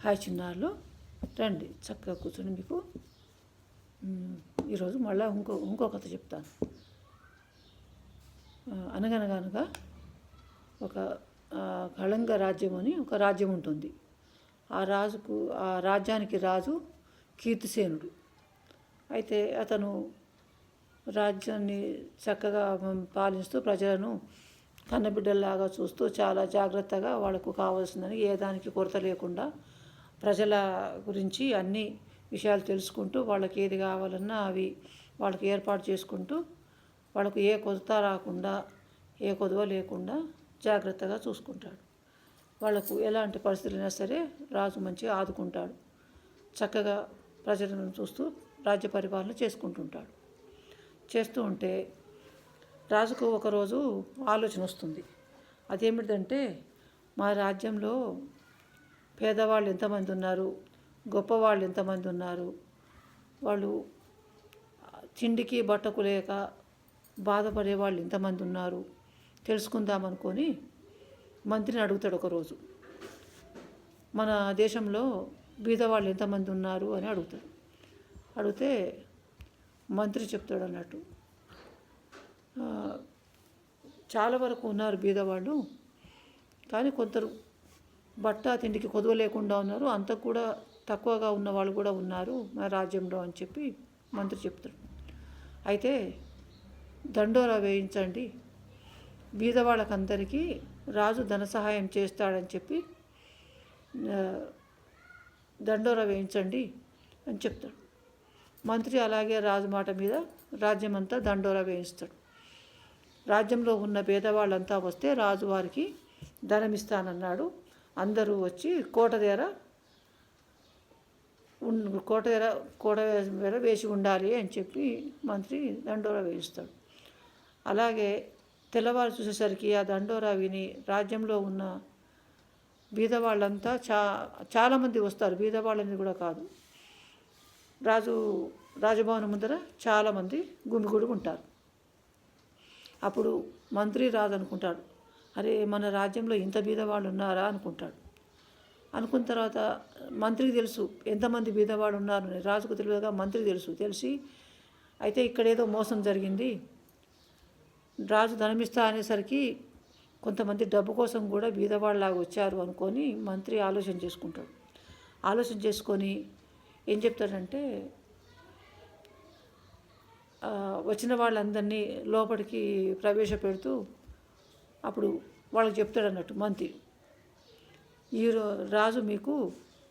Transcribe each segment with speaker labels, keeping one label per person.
Speaker 1: Hi చిన్నారులు, రండి చక్కగా కూర్చొని మీకు ఈరోజు మళ్ళీ ఇంకో కథ చెప్తాను. అనగనగా ఒక కళంగ రాజ్యం అని ఒక రాజ్యం ఉంటుంది. ఆ రాజ్యానికి రాజు కీర్తిసేనుడు. అయితే అతను రాజ్యాన్ని చక్కగా పాలిస్తూ ప్రజలను కన్నబిడ్డల్లాగా చూస్తూ చాలా జాగ్రత్తగా వాళ్ళకు కావాల్సిందని ఏ దానికి కొరత లేకుండా ప్రజల గురించి అన్ని విషయాలు తెలుసుకుంటూ వాళ్ళకి ఏది కావాలన్నా అవి వాళ్ళకి ఏర్పాటు చేసుకుంటూ వాళ్ళకు ఏ కొరత రాకుండా ఏ కొదవ లేకుండా జాగ్రత్తగా చూసుకుంటాడు. వాళ్ళకు ఎలాంటి పరిస్థితులైనా సరే రాజు మంచిగా ఆదుకుంటాడు. చక్కగా ప్రజలను చూస్తూ రాజ్య పరిపాలన చేసుకుంటుంటాడు. చేస్తూ ఉంటే రాజుకు ఒకరోజు ఆలోచన వస్తుంది. అదేమిటంటే, మా రాజ్యంలో పేదవాళ్ళు ఎంతమంది ఉన్నారు, గొప్పవాళ్ళు ఎంతమంది ఉన్నారు, వాళ్ళు తిండికి బట్టకు లేక బాధపడే వాళ్ళు ఎంతమంది ఉన్నారు తెలుసుకుందామనుకొని మంత్రిని అడుగుతాడు ఒకరోజు. మన దేశంలో బీదవాళ్ళు ఎంతమంది ఉన్నారు అని అడుగుతాడు. అడిగితే మంత్రి చెప్తాడు అన్నట్టు, చాలా వరకు ఉన్నారు బీదవాళ్ళు, కానీ కొందరు బట్ట తిండికి కొదువ లేకుండా ఉన్నారు, అంత కూడా తక్కువగా ఉన్న వాళ్ళు కూడా ఉన్నారు మన రాజ్యంలో అని చెప్పి మంత్రి చెప్తాడు. అయితే దండోరా వేయించండి, బీదవాళ్ళకందరికీ రాజు ధన సహాయం చేస్తాడని చెప్పి దండోరా వేయించండి అని చెప్తాడు. మంత్రి అలాగే రాజు మాట మీద రాజ్యమంతా దండోరా వేయిస్తాడు. రాజ్యంలో ఉన్న పేదవాళ్ళంతా వస్తే రాజు వారికి ధనం ఇస్తానన్నాడు. అందరూ వచ్చి కోట దగ్గర వేసి ఉండాలి అని చెప్పి మంత్రి దండోరా వేయిస్తాడు. అలాగే తెల్లవారు చూసేసరికి ఆ దండోరా విని రాజ్యంలో ఉన్న బీదవాళ్ళంతా చాలామంది వస్తారు. బీదవాళ్ళని కూడా కాదు, రాజభవనం ముందర చాలామంది గుమిగూడి ఉంటారు. అప్పుడు మంత్రి రాజు అనుకుంటాడు, అరే మన రాజ్యంలో ఇంత బీదవాళ్ళు ఉన్నారా అనుకుంటాడు. అనుకున్న తర్వాత మంత్రికి తెలుసు ఎంతమంది బీదవాళ్ళు ఉన్నారని. రాజుకు తెలియదుగా, మంత్రికి తెలిసి అయితే ఇక్కడేదో మోసం జరిగింది, రాజు ధనమిస్తా అనేసరికి కొంతమంది డబ్బు కోసం కూడా బీదవాళ్ళలాగా వచ్చారు అనుకొని మంత్రి ఆలోచన చేసుకుంటాడు. ఆలోచన చేసుకొని ఏం చెప్తాడంటే, వచ్చిన వాళ్ళందరినీ లోపలికి ప్రవేశపెడుతూ అప్పుడు వాళ్ళకి చెప్తాడు అన్నట్టు మంత్రి, ఈ రాజు మీకు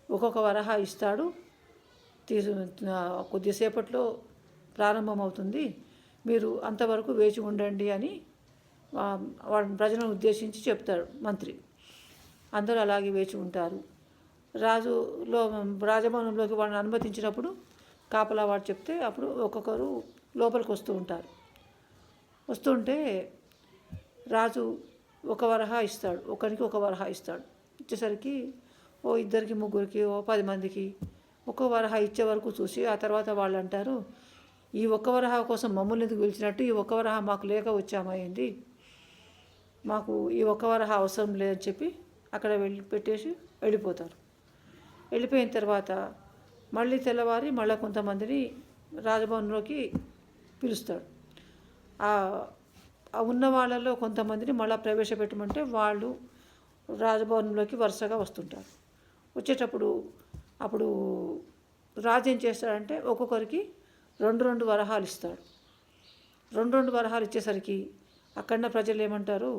Speaker 1: ఒక్కొక్క వరహా ఇస్తాడు, కొద్దిసేపట్లో ప్రారంభమవుతుంది, మీరు అంతవరకు వేచి ఉండండి అని వాళ్ళ ప్రజలను ఉద్దేశించి చెప్తాడు మంత్రి. అందరూ అలాగే వేచి ఉంటారు. రాజభవనంలోకి వాళ్ళని అనుమతించినప్పుడు కాపలా వాడు చెప్తే అప్పుడు ఒక్కొక్కరు లోపలికి వస్తూ ఉంటారు. వస్తుంటే రాజు ఒక వరహా ఇస్తాడు, ఒకరికి ఒక వరహా ఇస్తాడు. ఇచ్చేసరికి ఇద్దరికి ముగ్గురికి 10 మందికి ఒక్కో వరహా ఇచ్చే వరకు చూసి ఆ తర్వాత వాళ్ళు అంటారు, ఈ ఒక్క వరహా కోసం మమ్మల్ని ఎందుకు పిలిచినట్టు, ఈ ఒక్క వరహా మాకు లేక వచ్చామైంది, మాకు ఈ ఒక్క వరహా అవసరం లేదని చెప్పి అక్కడ పెట్టేసి వెళ్ళిపోతారు. వెళ్ళిపోయిన తర్వాత మళ్ళీ తెల్లవారి మళ్ళీ కొంతమందిని రాజభవన్లోకి పిలుస్తాడు. ఉన్న వాళ్ళలో కొంతమందిని మళ్ళీ ప్రవేశపెట్టమంటే వాళ్ళు రాజభవనంలోకి వరుసగా వస్తుంటారు. వచ్చేటప్పుడు అప్పుడు రాజు ఏం చేస్తాడంటే ఒక్కొక్కరికి 2 వరహాలు ఇస్తాడు. 2 వరహాలు ఇచ్చేసరికి అక్కడ ప్రజలు ఏమంటారు,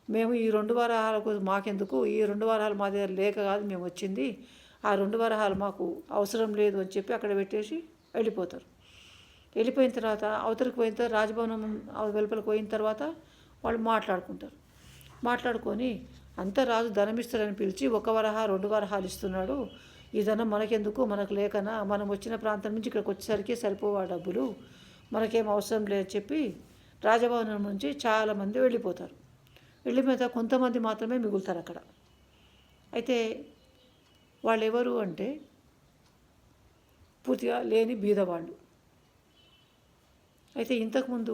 Speaker 1: మేము ఈ 2 వరహాలకు మాకెందుకు, ఈ 2 వరహాలు మా దగ్గర లేక కాదు మేము వచ్చింది, ఆ 2 వరహాలు మాకు అవసరం లేదు అని చెప్పి అక్కడ పెట్టేసి వెళ్ళిపోతారు. వెళ్ళిపోయిన తర్వాత అవతలికి పోయిన తర్వాత రాజభవనం వెలుపలికి పోయిన తర్వాత వాళ్ళు మాట్లాడుకొని అంతా రాజు ధనం ఇస్తాడని పిలిచి 1 వరహా 2 వరహాలు ఇస్తున్నాడు, ఈ ధనం మనకెందుకు, మనకు లేకనా, మనం వచ్చిన ప్రాంతం నుంచి ఇక్కడికి వచ్చేసరికి సరిపోవా డబ్బులు, మనకేం అవసరం లేదని చెప్పి రాజభవనం నుంచి చాలామంది వెళ్ళిపోతారు. వెళ్ళిపోయిన కొంతమంది మాత్రమే మిగులుతారు అక్కడ. అయితే వాళ్ళు ఎవరు అంటే పూర్తిగా లేని బీదవాళ్ళు. అయితే ఇంతకుముందు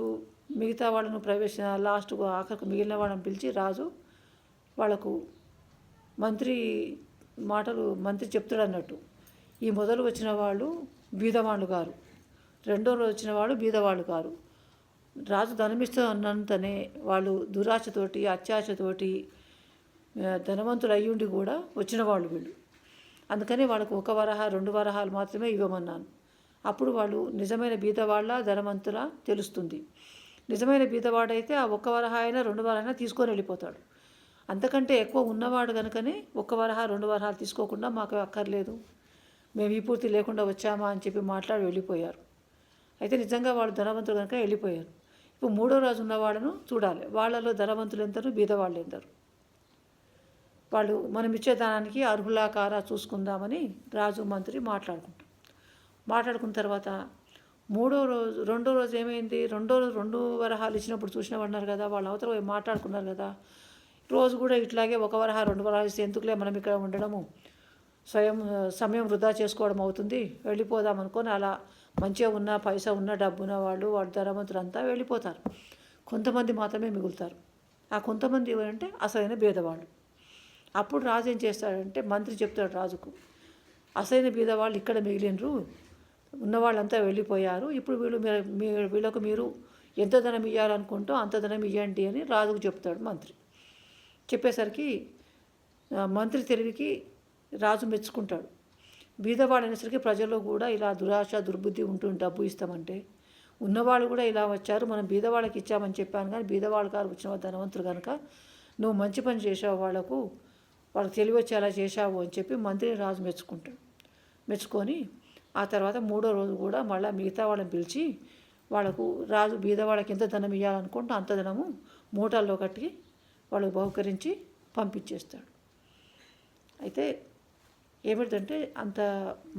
Speaker 1: మిగతా వాళ్ళను లాస్ట్కు ఆఖరికి మిగిలిన వాళ్ళని పిలిచి రాజు వాళ్లకు మంత్రి మాటలు మంత్రి చెప్తాడు అన్నట్టు. ఈ మొదలు వచ్చిన వాళ్ళు బీదవాళ్ళు గారు, రెండో రోజు వచ్చిన వాళ్ళు బీదవాళ్ళు గారు. రాజు ధనమిస్తూ అన్నంతనే వాళ్ళు దురాశతోటి అత్యాశతోటి ధనవంతులు అయ్యుండి కూడా వచ్చిన వాళ్ళు వీళ్ళు. అందుకని వాళ్ళకు 1 వరహ 2 వరహాలు మాత్రమే ఇవ్వమన్నాను. అప్పుడు వాళ్ళు నిజమైన బీదవాళ్ళ ధనవంతుల తెలుస్తుంది. నిజమైన బీదవాడైతే ఆ 1 వరహ అయినా 2 వరహైనా తీసుకొని వెళ్ళిపోతాడు. అంతకంటే ఎక్కువ ఉన్నవాడు కనుకనే 1 వరహ 2 వరహాలు తీసుకోకుండా మాకు అక్కర్లేదు, మేము ఈ పూర్తి లేకుండా వచ్చామా అని చెప్పి మాట్లాడి వెళ్ళిపోయారు. అయితే నిజంగా వాళ్ళు ధనవంతులు కనుక వెళ్ళిపోయారు. ఇప్పుడు 3వ రోజు ఉన్న వాళ్ళను చూడాలి, వాళ్ళలో ధనవంతులు ఎందరు, బీదవాళ్ళు ఎందరు. వాళ్ళు మనం ఇచ్చే దానానికి అర్హులా కారా చూసుకుందామని రాజు మంత్రి మాట్లాడుకున్న తర్వాత రెండో రోజు ఏమైంది, రెండో రోజు 2 వరహాలు ఇచ్చినప్పుడు చూసిన పడినారు కదా, వాళ్ళు అవతల మాట్లాడుకున్నారు కదా, రోజు కూడా ఇట్లాగే 1 వరహ 2 వరహాలు ఇస్తే ఎందుకులే మనం ఇక్కడ ఉండడము, సమయం వృధా చేసుకోవడం అవుతుంది, వెళ్ళిపోదాం అనుకొని అలా మంచిగా ఉన్న పైసా ఉన్న డబ్బున్న వాళ్ళు ధనవంతులంతా వెళ్ళిపోతారు. కొంతమంది మాత్రమే మిగులుతారు. ఆ కొంతమంది ఎవరంటే అసలైన బీదవాళ్ళు. అప్పుడు రాజు ఏం చేస్తాడంటే, మంత్రి చెప్తాడు రాజుకు, అసలైన బీదవాళ్ళు ఇక్కడ మిగిలినరు, ఉన్నవాళ్ళంతా వెళ్ళిపోయారు, ఇప్పుడు వీళ్ళకు మీరు ఎంత ధనం ఇవ్వాలనుకుంటో అంత ధనం ఇవ్వండి అని రాజుకు చెప్తాడు మంత్రి. చెప్పేసరికి మంత్రి తెలివికి రాజు మెచ్చుకుంటాడు. బీదవాడు అనేసరికి ప్రజల్లో కూడా ఇలా దురాశ దుర్బుద్ధి ఉంటుంది, డబ్బు ఇస్తామంటే. ఉన్నవాళ్ళు కూడా ఇలా వచ్చారు, మనం బీదవాళ్ళకి ఇచ్చామని చెప్పాను, కానీ బీదవాళ్ళు గారు వచ్చిన ధనవంతులు కనుక నువ్వు మంచి పని చేసావు, వాళ్ళకు తెలివి వచ్చేలా చేశావు అని చెప్పి మంత్రిని రాజు మెచ్చుకొని ఆ తర్వాత 3వ రోజు కూడా మళ్ళీ మిగతా వాళ్ళని పిలిచి వాళ్ళకు రాజు బీదవాళ్ళకి ఎంత ధనం ఇవ్వాలనుకుంటే అంత ధనము మూటల్లో కట్టి వాళ్ళకు బహుకరించి పంపించేస్తాడు. అయితే ఏమిటంటే, అంత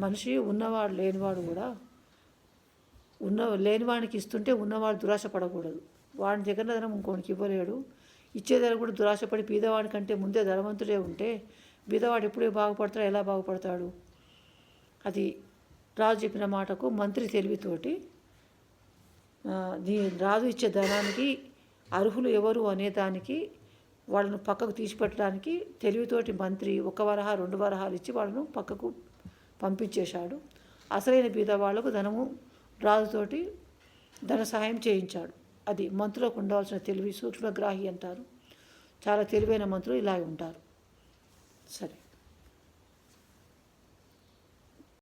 Speaker 1: మనిషి ఉన్నవాడు లేనివాడు కూడా లేనివాడికి ఇస్తుంటే ఉన్నవాడు దురాశ పడకూడదు. వాడి దగ్గర ధనం ఇంకోనికి ఇవ్వలేడు, ఇచ్చేదాన్ని కూడా దురాశపడి బీదవాడి కంటే ముందే ధనవంతుడే ఉంటే బీదవాడు ఎప్పుడే బాగుపడతాడు, ఎలా బాగుపడతాడు. అది రాజు చెప్పిన మాటకు మంత్రి తెలివితోటి రాజు ఇచ్చే ధనానికి అర్హులు ఎవరు అనే దానికి వాళ్ళను పక్కకు తీసిపెట్టడానికి తెలివితోటి మంత్రి 1 వరహ 2 వరహాలు ఇచ్చి వాళ్ళను పక్కకు పంపించేశాడు. అసలైన బీదవాళ్లకు ధనము రాజుతోటి ధన సహాయం చేయించాడు. అది మంత్రులకు ఉండవలసిన తెలివి, సూక్ష్మగ్రాహి అంటారు. చాలా తెలివైన మంత్రులు ఇలా ఉంటారు. సరే.